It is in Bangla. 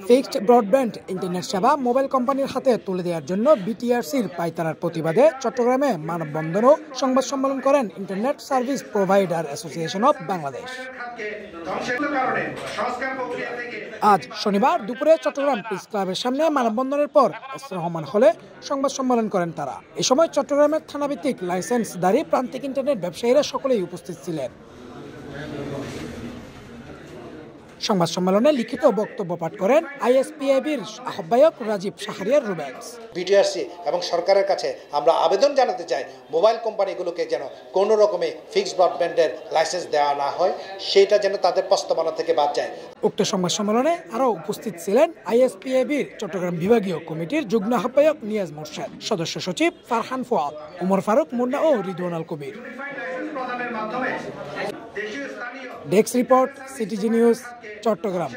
ফিক্সড ব্রডব্যান্ড ইন্টারনেট সেবা মোবাইল কোম্পানির হাতে তুলে দেওয়ার জন্য বিটিআরসির পায়তারার প্রতিবাদে চট্টগ্রামে মানববন্ধন ও সংবাদ সম্মেলন করেন internet service provider association of Bangladesh. আজ শনিবার দুপুরে চট্টগ্রাম প্রেস ক্লাবের সামনে মানববন্ধনের পর এস রহমান হলে সংবাদ সম্মেলন করেন তারা। এ সময় চট্টগ্রামের থানাভিত্তিক লাইসেন্সধারী প্রান্তিক ইন্টারনেট ব্যবসায়ীরা সকলেই উপস্থিত ছিলেন। সংবাদ সম্মেলনে লিখিত বক্তব্য পাঠ করেন আইএসপিআইবির আহ্বায়ক রাজীব শাহরিয়ার রুবেন্স। বিটিআরসি এবং সরকারের কাছে আমরা আবেদন জানাতে চাই মোবাইল কোম্পানিগুলোকে যেন কোনো রকমে ফিক্সড ব্রডব্যান্ডের লাইসেন্স দেওয়া না হয়, সেটা যেন তাদের প্রস্তাবনা থেকে বাদ যায়। উক্ত সংবাদ সম্মেলনে আরও উপস্থিত ছিলেন আইএসপিআইবির চট্টগ্রাম বিভাগীয় কমিটির যুগ্ম আহ্বায়ক নিয়াজ মোর্শেদ, সদস্য সচিব ফারহান ফুয়াদ, ওমর ফারুক মুন্না ও Ridwan Al Kabir. Desk report, CTG news, Chittagong.